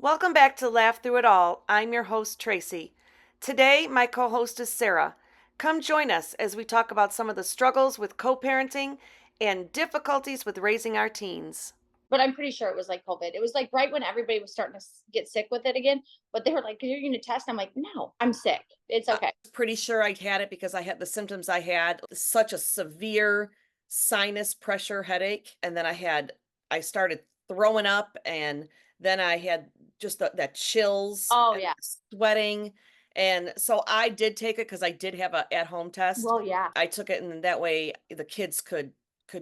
Welcome back to Laugh Through It All. I'm your host, Tracy. Today, my co host is Sarah. Come join us as we talk about some of the struggles with co parenting and difficulties with raising our teens. But I'm pretty sure it was like COVID. It was like right when everybody was starting to get sick with it again. But they were like, "You're going to test." I'm like, "No, I'm sick. It's I okay." was pretty sure I had it because I had the symptoms I had such a severe sinus pressure headache. And then I started throwing up, and then I had just that chills Oh and yeah. sweating. And so I did take it because I did have a at home test. Well, yeah. I took it, and that way the kids could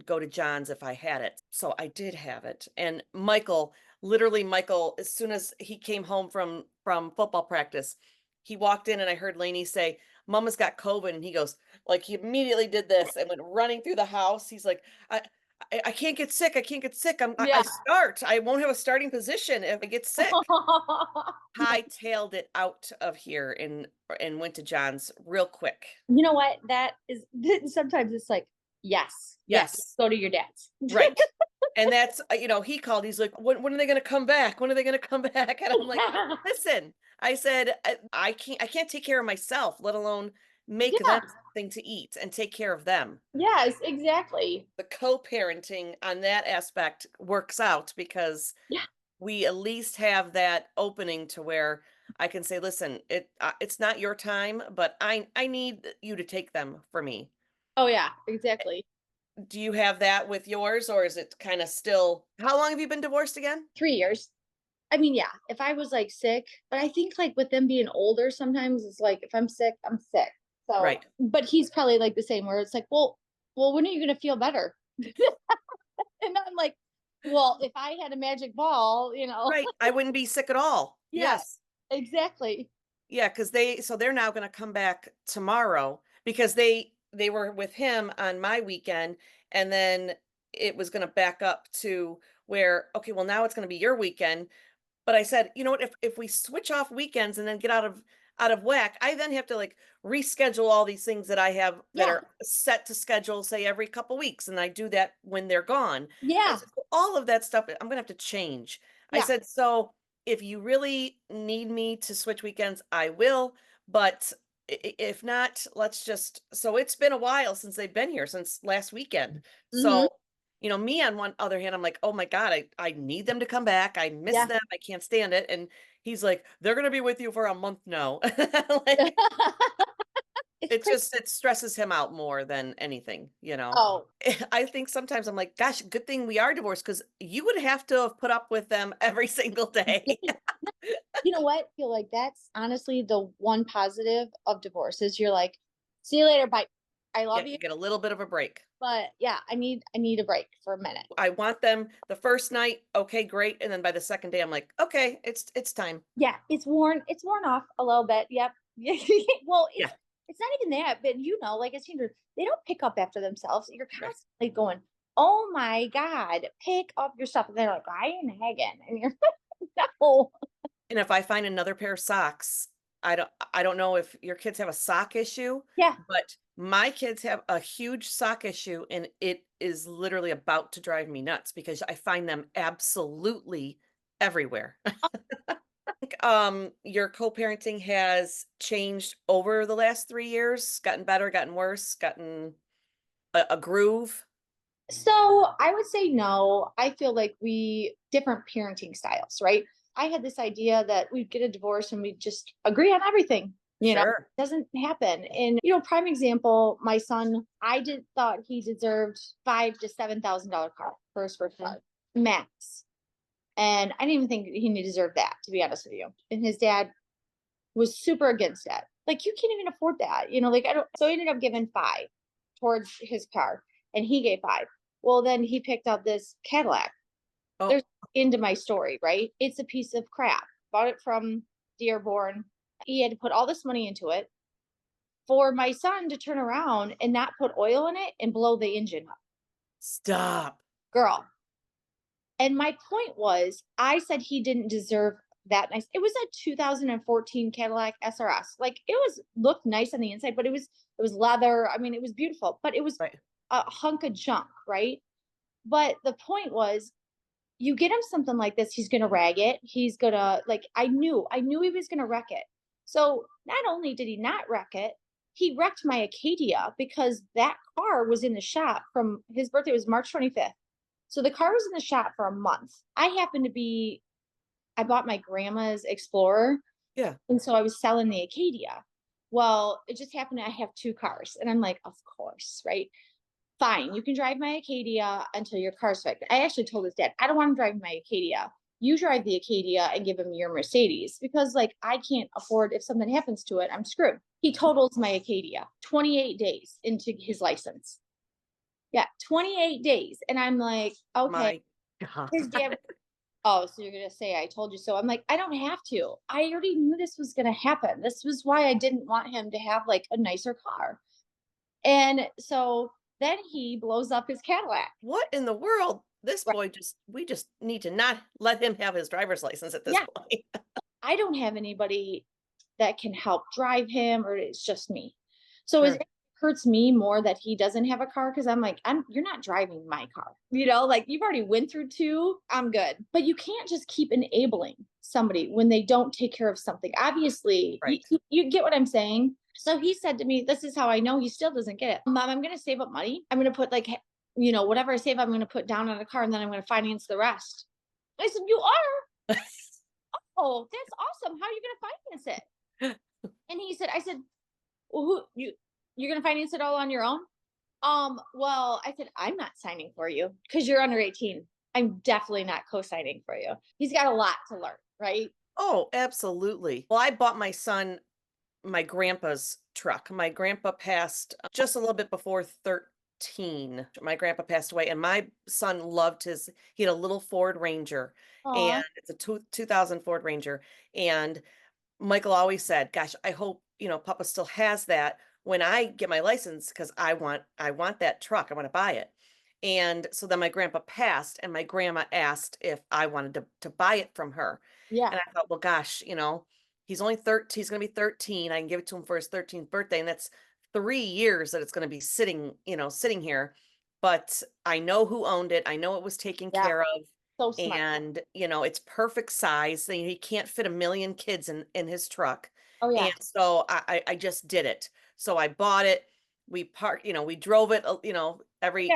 go to John's if I had it. So I did have it. And Michael, as soon as he came home from football practice, he walked in and I heard Lainey say, "Mama's got COVID," and he goes, like, he immediately did this and went running through the house. He's like, I can't get sick. I can't get sick. I Yeah. start. I won't have a starting position if I get sick." Hightailed it out of here and went to John's real quick. You know what? That is sometimes it's like, yes, yes, Yes, go to your dad's. right. And that's, he called. He's like, when are they going to come back? When are they going to come back?" And I'm like, listen, I said, I can't take care of myself, let alone make them Yeah. something to eat and take care of them. Yes, exactly. The co-parenting on that aspect works out because Yeah. we at least have that opening to where I can say, listen, it's not your time, but I need you to take them for me. Oh yeah, exactly. Do you have that with yours, or is it kind of still, how long have you been divorced again? 3 years. I mean, yeah, if I was like sick, but I think like with them being older, sometimes it's like if I'm sick, I'm sick. So, Right. but he's probably like the same where it's like, well, when are you gonna feel better? And I'm like, well, if. I had a magic ball, Right. I wouldn't be sick at all. Yeah, Yes. exactly. Yeah, because they're now gonna come back tomorrow because they were with him on my weekend, and then it was gonna back up to where, okay, well, now it's gonna be your weekend. But I said, "You know what? If we switch off weekends and then get out of whack, I then have to, like, reschedule all these things that I have that Yeah, are set to schedule, say, every couple weeks, and I do that when they're gone." I yeah, said, "So all of that stuff, I'm gonna have to change." I yeah. said, "So if you really need me to switch weekends, I will, but if not, let's just." So it's been a while since they've been here, since last weekend. Hmm. So, me on one other hand, I'm like, "Oh my God, I need them to come back. I miss Yeah. them. I can't stand it." And he's like, "They're gonna be with you for a month now." Like, It's crazy. it stresses him out more than anything. Oh, I think sometimes I'm like, gosh, good thing we are divorced because you would have to have put up with them every single day. yeah. You know what? I feel like that's honestly the one positive of divorce is you're like, see you later, bye. I Yeah, love you, you get a little bit of a break. but yeah, I need a break for a minute. I want them the first night, okay, great, and then by the second day, I'm like, okay, it's time. Yeah, it's worn off a little bit. Yep. Yeah. Well, Yeah, it's not even that, but like as teenagers, they don't pick up after themselves. You're right. constantly going, "Oh my God, pick up your stuff." And they're like, "I ain't hagging." And you're no. And if I find another pair of socks, I don't know if your kids have a sock issue, Yeah. but my kids have a huge sock issue, and it is literally about to drive me nuts because I find them absolutely everywhere. Your co-parenting has changed over the last 3 years, gotten better, gotten worse, gotten a groove? So I would say no. I feel like we different parenting styles, right? I had this idea that we'd get a divorce and we'd just agree on everything. Sure. Doesn't happen. And prime example, my son, I did thought he deserved $5,000 to $7,000 car for his first car, max. And I didn't even think he deserved that, to be honest with you. And his dad was super against that. Like, you can't even afford that. Like I don't so he ended up giving five towards his car and he gave five. Well, then he picked out this Cadillac. Oh, There's into my story, right? It's a piece of crap. Bought it from Dearborn. He had to put all this money into it for my son to turn around and not put oil in it and blow the engine up. stop. Girl. And my point was, I said he didn't deserve that nice. It was a 2014 Cadillac SRS. Like it was looked nice on the inside, but it was leather. I mean, it was beautiful, but it was Right. a hunk of junk, right? But the point was, you get him something like this, he's gonna rag it. He's gonna like I knew he was gonna wreck it. So not only did he not wreck it, he wrecked my Acadia because that car was in the shop from his birthday was March 25th. So the car was in the shop for a month. I bought my grandma's Explorer, Yeah. and so I was selling the Acadia. Well, it just happened I have two cars. And I'm like, of course, right? Fine, you can drive my Acadia until your car's fixed. I actually told his dad, I don't want to drive my Acadia. You drive the Acadia and give him your Mercedes because, like, I can't afford if something happens to it, I'm screwed. He totals my Acadia 28 days into his license. Yeah, 28 days. And I'm like, okay. My God. His dad, oh, so you're going to say I told you so. I'm like, I don't have to. I already knew this was going to happen. This was why I didn't want him to have like a nicer car. And so then he blows up his Cadillac. What in the world? This Right. boy we just need to not let him have his driver's license at this Yeah. point. I don't have anybody that can help drive him, or it's just me. So Sure. it hurts me more that he doesn't have a car because I'm like, you're not driving my car. Like you've already went through two, I'm good. But you can't just keep enabling somebody when they don't take care of something. Obviously, Right. you get what I'm saying? So he said to me, this is how I know he still doesn't get it. Mom, I'm going to save up money. I'm going to put like, whatever I save, I'm going to put down on a car and then I'm going to finance the rest. I said, you are? Oh, that's awesome. How are you going to finance it? And I said, well, you're going to finance it all on your own? Well, I said, I'm not signing for you because you're under 18. I'm definitely not co-signing for you. He's got a lot to learn, right? Oh, absolutely. Well, I bought my son my grandpa's truck. My grandpa passed just a little bit before 13. My grandpa passed away, and my son loved he had a little Ford Ranger, and Aw, it's a 2000 Ford Ranger. And Michael always said, "Gosh, I hope, Papa still has that when I get my license because I want that truck. I want to buy it." And so then my grandpa passed and my grandma asked if I wanted to buy it from her. yeah, And I thought, well, gosh, he's only 13, he's going to be 13. I can give it to him for his 13th birthday. And that's 3 years that it's going to be sitting here. But I know who owned it. I know it was taken yeah. care of. So smart. And, it's perfect size. He can't fit a million kids in his truck. Oh And yeah. so I just did it. So I bought it. We parked, we drove it, Yeah. every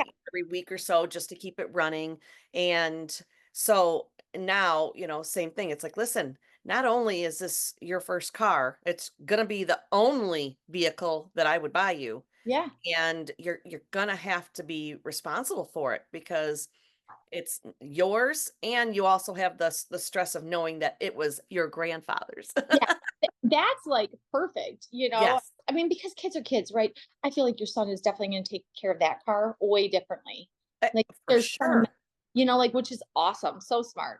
week or so just to keep it running. And so now, same thing. It's like, listen, not only is this your first car, it's gonna be the only vehicle that I would buy you. Yeah. And you're gonna have to be responsible for it because it's yours, and you also have the stress of knowing that it was your grandfather's. Yeah. That's like perfect. Yes. I mean, because kids are kids, right? I feel like your son is definitely going to take care of that car way differently. Like For there's some, sure. like, which is awesome. So smart.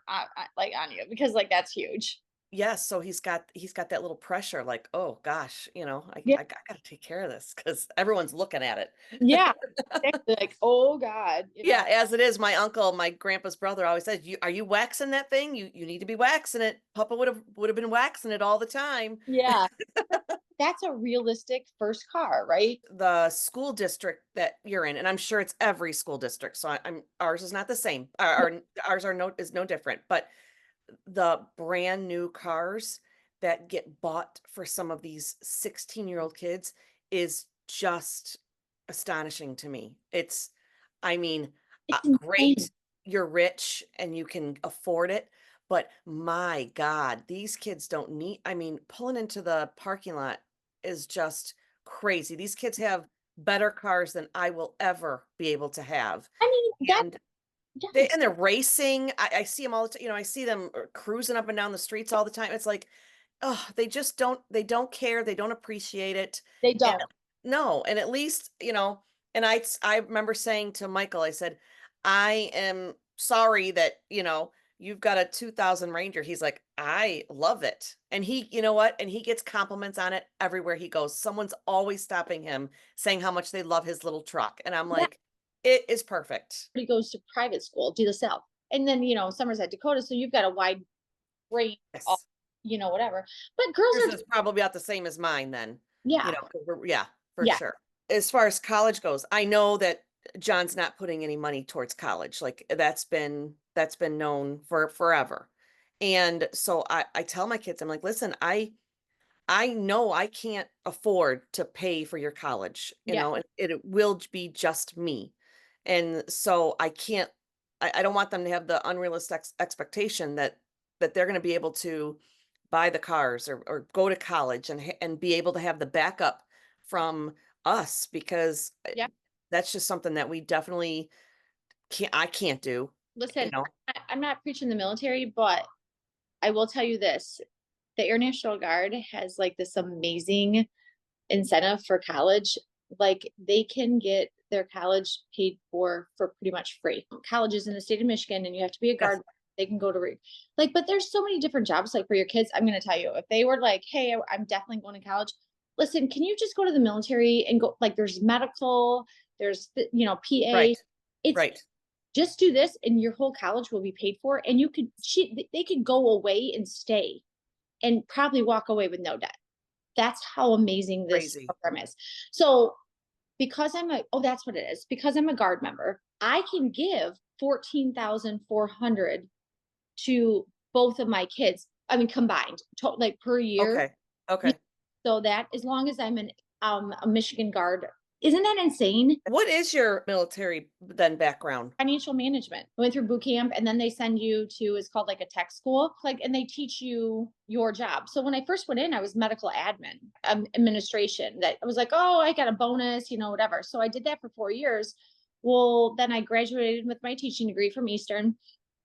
Like on you because like that's huge. Yes, so he's got that little pressure like, "Oh gosh, Yeah. I gotta take care of this because everyone's looking at it." Yeah. Exactly. Like, oh God. Yeah, as it is, my uncle, my grandpa's brother always says, Are you waxing that thing? You need to be waxing it. Papa would have been waxing it all the time." Yeah. That's a realistic first car, right? The school district that you're in, and I'm sure it's every school district, so I'm ours is not the same. Ours is no different, but the brand new cars that get bought for some of these 16-year-old kids is just astonishing to me. I mean, It's insane. great, you're rich and you can afford it, but my God, these kids don't need, pulling into the parking lot is just crazy. These kids have better cars than I will ever be able to have. I mean, that And yes. they're racing. I see them all the time. I see them cruising up and down the streets all the time. It's like, oh, they don't care. They don't appreciate it. They And don't. no, and at least, and I remember saying to Michael, I said, I am sorry that, you've got a 2000 Ranger. He's like, I love it. And you know what? And he gets compliments on it everywhere he goes. Someone's always stopping him saying how much they love his little truck. And I'm Yeah. like, it is perfect. He goes to private school, do the self. And then, Summer's at Dakota, so you've got a wide range of, Yes. whatever. But girls Yours are is probably about the same as mine then, yeah, 'cause yeah, for yeah. sure. As far as college goes, I know that John's not putting any money towards college. Like that's been known for forever. And so I tell my kids, I'm like, listen, I know I can't afford to pay for your college, Yeah. and it will be just me. And so I can't, I don't want them to have the unrealistic expectation that they're going to be able to buy the cars or go to college and be able to have the backup from us because Yeah. that's just something that we definitely I can't do, you Listen, know. I'm not preaching the military, but I will tell you this. The Air National Guard has like this amazing incentive for college. Like they can get their college paid for pretty much free. Colleges in the state of Michigan, and you have to be a Yes. guard. They can go to like, but there's so many different jobs. Like for your kids, I'm going to tell you, if they were like, "Hey, I'm definitely going to college." Listen, can you just go to the military and go? Like, there's medical, there's PA. Right. It's Right. just do this, and your whole college will be paid for, and they could go away and stay, and probably walk away with no debt. That's how amazing this Crazy. program is. So because that's what it is. Because I'm a guard member, I can give 14,400 to both of my kids. I mean, combined, like per year. Okay. Okay. So that as long as I'm a Michigan guard, isn't that insane? What is your military then background? Financial management. I went through boot camp, and then they send you to, it's called like a tech school, like, and they teach you your job. So when I first went in, I was medical admin, administration. That I was like, oh, I got a bonus, whatever. So I did that for 4 years. Well, then I graduated with my teaching degree from Eastern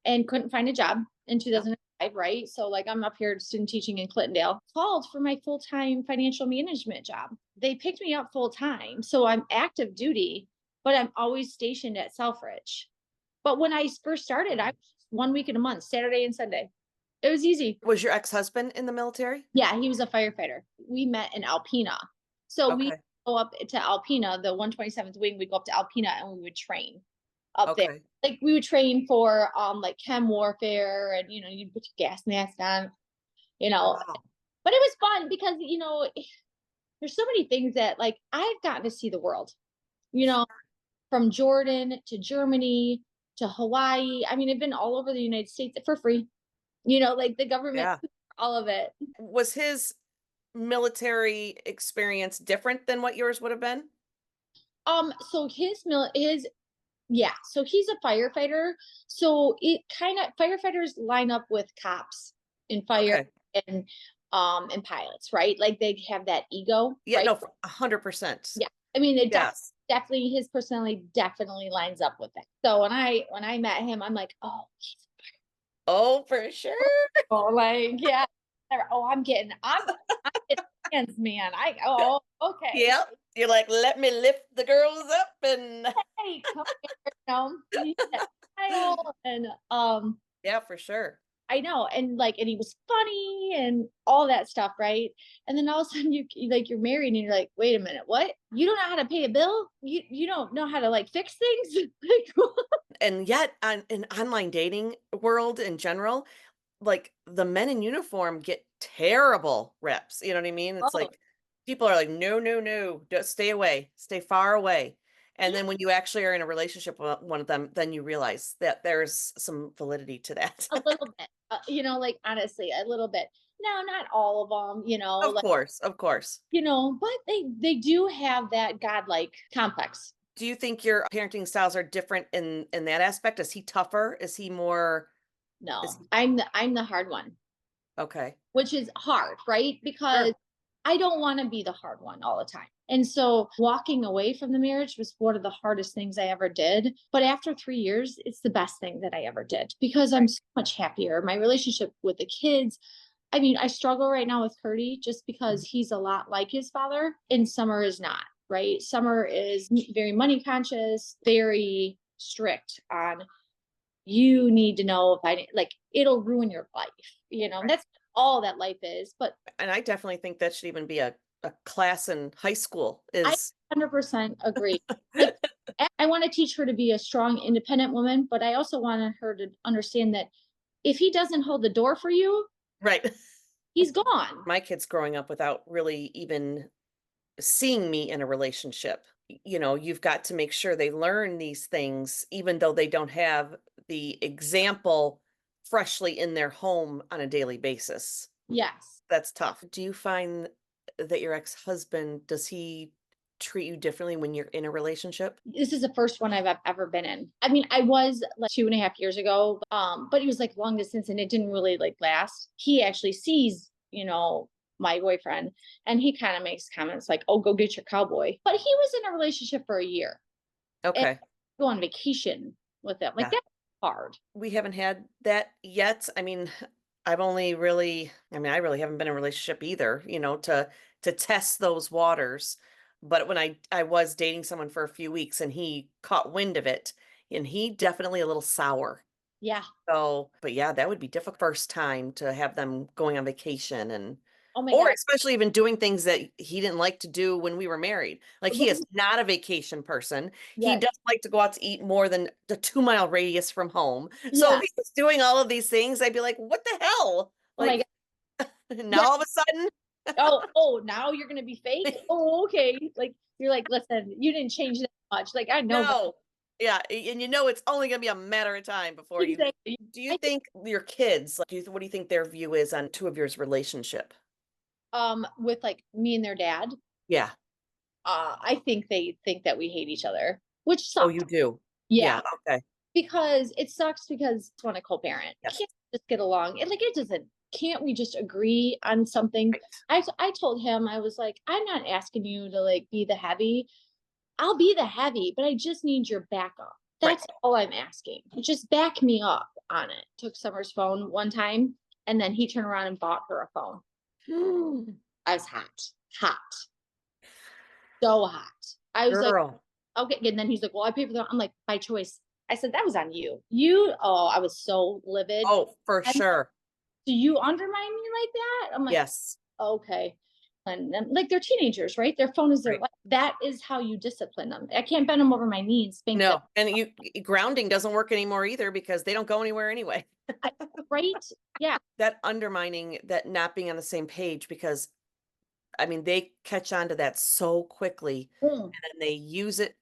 and couldn't find a job in Yeah. 2005, right? So like I'm up here student teaching in Clintondale, called for my full-time financial management job. They picked me up full time. So I'm active duty, but I'm always stationed at Selfridge. But when I first started, I was 1 week in a month, Saturday and Sunday. It was easy. Was your ex-husband in the military? Yeah, he was a firefighter. We met in Alpena. So we Okay. go up to Alpena, the 127th wing, we'd go up to Alpena and we would train up there. Okay. Like we would train for like chem warfare, and you put your gas mask on, you know. Wow. But it was fun because there's so many things that like I've gotten to see the world, you know, from Jordan to Germany to Hawaii. I mean, I've been all over the United States for free. Like the government, Yeah. all of it. Was his military experience different than what yours would have been? So yeah, so he's a firefighter. So it kind of firefighters line up with cops in fire Okay. and pilots, right? Like they have that ego, Yeah, right? no, 100%. Yeah. I mean, Yes. definitely his personality definitely lines up with that. So when I met him, I'm like, oh, Oh, for sure. oh, like, yeah. Oh, I'm getting hands, man. Okay. Yep. You're like, let me lift the girls up and Hey, come here, you need that smile. And yeah, for sure. I know, and and he was funny and all that stuff, right? And then all of a sudden you're married and you're like, wait a minute, what? You don't know how to pay a bill? You don't know how to like fix things? Like, And yet in online dating world in general, like the men in uniform get terrible reps. You know what I mean? It's oh, like people are like, no, no, no, just stay away, stay far away. And yeah, then when you actually are in a relationship with one of them, then you realize that there's some validity to that. a little bit. Like honestly, a little bit. No, not all of them, Of course, of course. but they do have that godlike complex. Do you think your parenting styles are different in that aspect? Is he tougher? Is he more is No, I'm the hard one, okay. which is hard, right? Because Sure. I don't want to be the hard one all the time. And so walking away from the marriage was one of the hardest things I ever did. But after 3 years, it's the best thing that I ever did because I'm Right. so much happier. My relationship with the kids. I mean, I struggle right now with Curdy just because he's a lot like his father, and Summer is not, right? Summer is very money conscious, very strict on you need to know if I like it'll ruin your life, and Right. that's all that life is. But And I definitely think that should even be a class in high school I is 100% agree. Like, I want to teach her to be a strong, independent woman, but I also want her to understand that if he doesn't hold the door for you, right. he's gone. My kids growing up without really even seeing me in a relationship. You've got to make sure they learn these things even though they don't have the example freshly in their home on a daily basis. Yes. That's tough. Do you find that your ex-husband, does he treat you differently when you're in a relationship? This is the first one I've ever been in. I mean, I was like 2.5 years ago, but it was like long distance and it didn't really like last. He actually sees, my boyfriend, and he kind of makes comments like, "Oh, go get your cowboy." But he was in a relationship for a year and Okay. go on vacation with them. Like Yeah. that's hard. We haven't had that yet. I mean, I really haven't been in a relationship either, to test those waters. But when I was dating someone for a few weeks and he caught wind of it, and he definitely a little sour. Yeah. So, but yeah, that would be difficult first time to have them going on vacation, and Oh my or God. especially even doing things that he didn't like to do when we were married. Like, he is not a vacation person. He Yes. doesn't like to go out to eat more than the 2-mile radius from home. So if Yeah. he was doing all of these things, I'd be like, "What the hell?" Oh my God. Like, now Yeah. all of a sudden, Oh, now you're gonna be fake? Oh, okay. Like you're like, listen, you didn't change that much. Like I know that. no. Yeah, and it's only gonna be a matter of time before you Exactly. do you I think think your kids, like, what do you think their view is on two of yours relationship? with like me and their dad, Yeah. I think they think that we hate each other, which Oh, sucks. you do? Yeah, Yeah, okay. because it sucks because I want to co-parent. Yes. Can't just get along. It doesn't. Can't we just agree on something? Right. I told him I was like, I'm not asking you to like be the heavy. I'll be the heavy, but I just need your backup. Right. That's all I'm asking. Just back me up on it. Took Summer's phone one time, and then he turned around and bought her a phone. I was hot, so hot. I was like, Girl. okay. And then he's like, well, I paid for that. I'm like, by choice. I said, that was on you. Oh, I was so livid. Oh, for I'm like, sure. do you undermine me like that? I'm like, Yes. okay. And like they're teenagers, right? Their phone is their Right. life. That is how you discipline them. I can't bend them over my knee and spank them. No, and grounding doesn't work anymore either because they don't go anywhere anyway. Right? Yeah. That undermining, that not being on the same page, because I mean, they catch on to that so quickly, Mm. and then they use it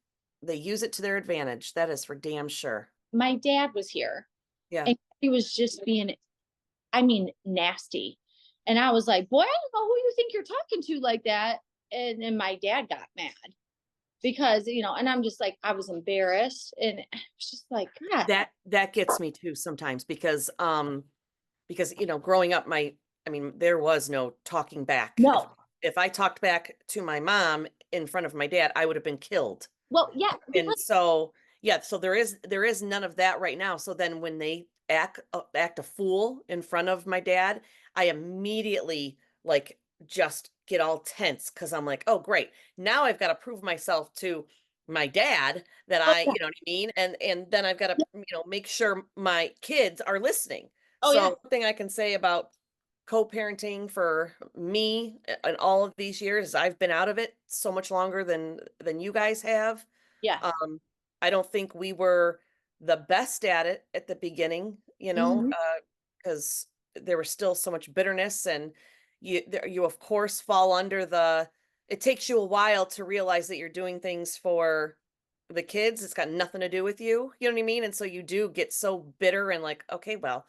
to their advantage. That is for damn sure. My dad was here Yeah. and he was just being, I mean, nasty. And I was like, boy, I don't know who you think you're talking to like that. And then my dad got mad because, and I'm just like, I was embarrassed. And I was just like, God, That gets me too sometimes because growing up, there was no talking back. no. If I talked back to my mom in front of my dad, I would have been killed. Well, yeah, And because so, yeah, so there is none of that right now. So then when they act a fool in front of my dad, I immediately, like, just get all tense because I'm like, oh great, now I've got to prove myself to my dad that oh I, yeah, you know what I mean, and then I've got to, yeah, make sure my kids are listening. oh yeah, So one thing I can say about co-parenting for me and all of these years, I've been out of it so much longer than you guys have. yes. um, I don't think we were the best at it at the beginning, Mhm. because there was still so much bitterness, and you of course fall under it takes you a while to realize that you're doing things for the kids. It's got nothing to do with you. You know what I mean? And so you do get so bitter and like, okay, well,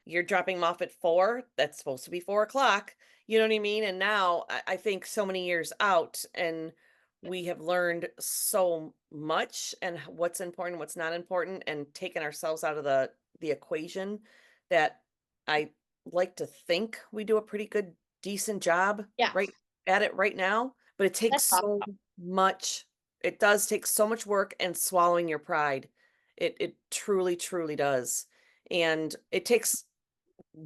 you're dropping them off at 4. That's supposed to be 4 o'clock. You know what I mean? And now I think so many years out, and we have learned so much, and what's important, what's not important, and taken ourselves out of the equation, that I like to think we do a pretty good, decent job Yes. right at it right now. But it takes That's awesome. so much. It does take so much work and swallowing your pride. It truly, truly does. And it takes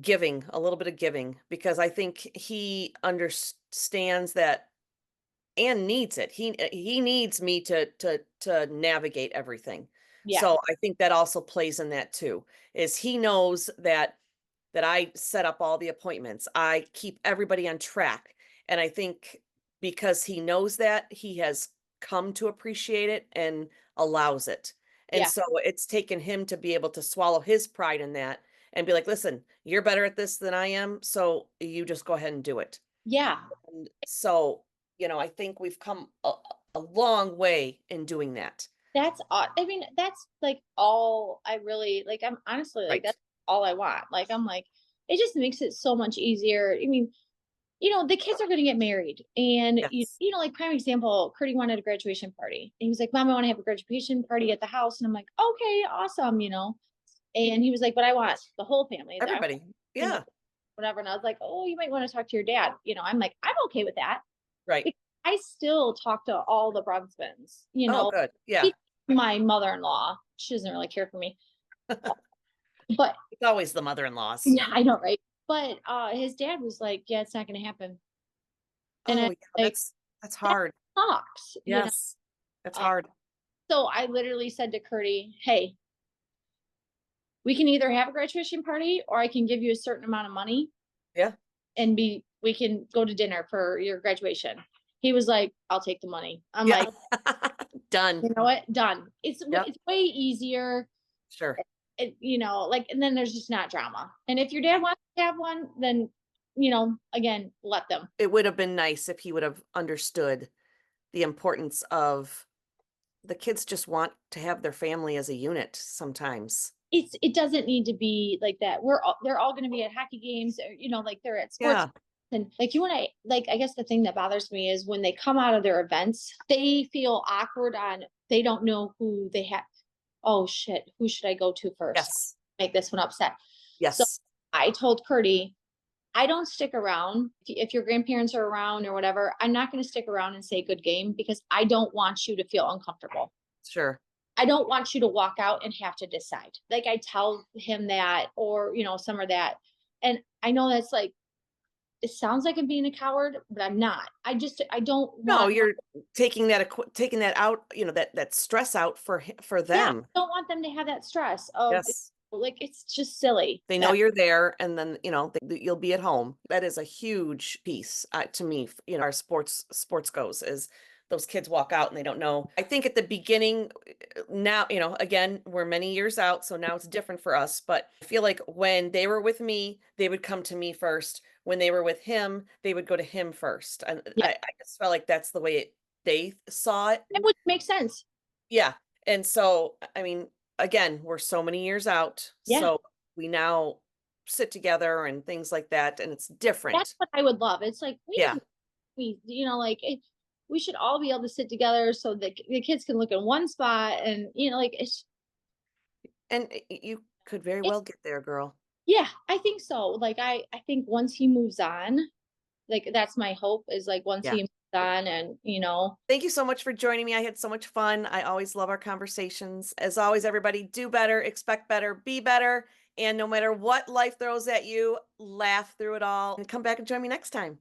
giving, a little bit of giving, because I think he understands that and needs it. He needs me to navigate everything. Yeah. So I think that also plays in that too. Is he knows that I set up all the appointments. I keep everybody on track. And I think because he knows that, he has come to appreciate it and allows it. And Yeah. so it's taken him to be able to swallow his pride in that and be like, listen, you're better at this than I am. So you just go ahead and do it. Yeah. And so, I think we've come a long way in doing that. I mean, that's like all I really like. I'm honestly like, Right. that's all I want. Like, I'm like, it just makes it so much easier. I mean, the kids are going to get married, and Yes. like prime example, Curdy wanted a graduation party. And he was like, "Mom, I want to have a graduation party at the house." And I'm like, "Okay, awesome," And he was like, "But I want the whole family, Everybody. you know, Yeah. whatever." And I was like, "Oh, you might want to talk to your dad." I'm like, "I'm okay with that." Right. Because I still talk to all the Brunsmans, Oh, good. Yeah. he- my mother-in-law, she doesn't really care for me, but It's always the mother-in-laws. yeah, I know, right? But his dad was like, "Yeah, it's not going to happen." And Oh, I yeah. like, That's that hard. sucks. Yes. That's Uh, hard. so I literally said to Curdy, "Hey, we can either have a graduation party or I can give you a certain amount of money Yeah. and we can go to dinner for your graduation." He was like, "I'll take the money." I'm Yeah. like, Done. "You know what? Done." Yep. It's way easier. Sure. Like, and then there's just not drama. And if your dad wants to have one, then, again, let them. It would have been nice if he would have understood the importance of the kids just want to have their family as a unit sometimes. It doesn't need to be like that. They're all going to be at hockey games, or like they're at sports. Yeah. And like you and I, like, I guess the thing that bothers me is when they come out of their events, they feel awkward they don't know who they have. Oh shit, who should I go to first? Yes. Make this one upset. So Yes. I told Curdy, I don't stick around. If your grandparents are around or whatever, I'm not going to stick around and say good game because I don't want you to feel uncomfortable. Sure. I don't want you to walk out and have to decide. Like I tell him that, or, some of that. And I know that's like, it sounds like I'm being a coward, but I'm not. I don't No, want, you're taking that out, that stress out for yeah, I them. don't want them to have that stress of Yes. like, it's just silly. They know you're there and then, you'll be at home. That is a huge piece to me, our sports goes is those kids walk out and they don't know. I think at the beginning now, again, we're many years out, so now it's different for us, but I feel like when they were with me, they would come to me first. When they were with him, they would go to him first. And Yeah, I just felt like that's the way they saw it. it would make sense. Yeah. And so, I mean, again, we're so many years out. Yeah. So we now sit together and things like that, and it's That's different. what I would love. It's like Yeah. like we should all be able to sit together so that the kids can look in one spot, and like And you could very well get there, girl. yeah, I think so. Like I think once he moves on, like that's my hope is like once Yeah. he moves on and Thank you so much for joining me. I had so much fun. I always love our conversations. As always, everybody do better, expect better, be better. And no matter what life throws at you, laugh through it all and come back and join me next time.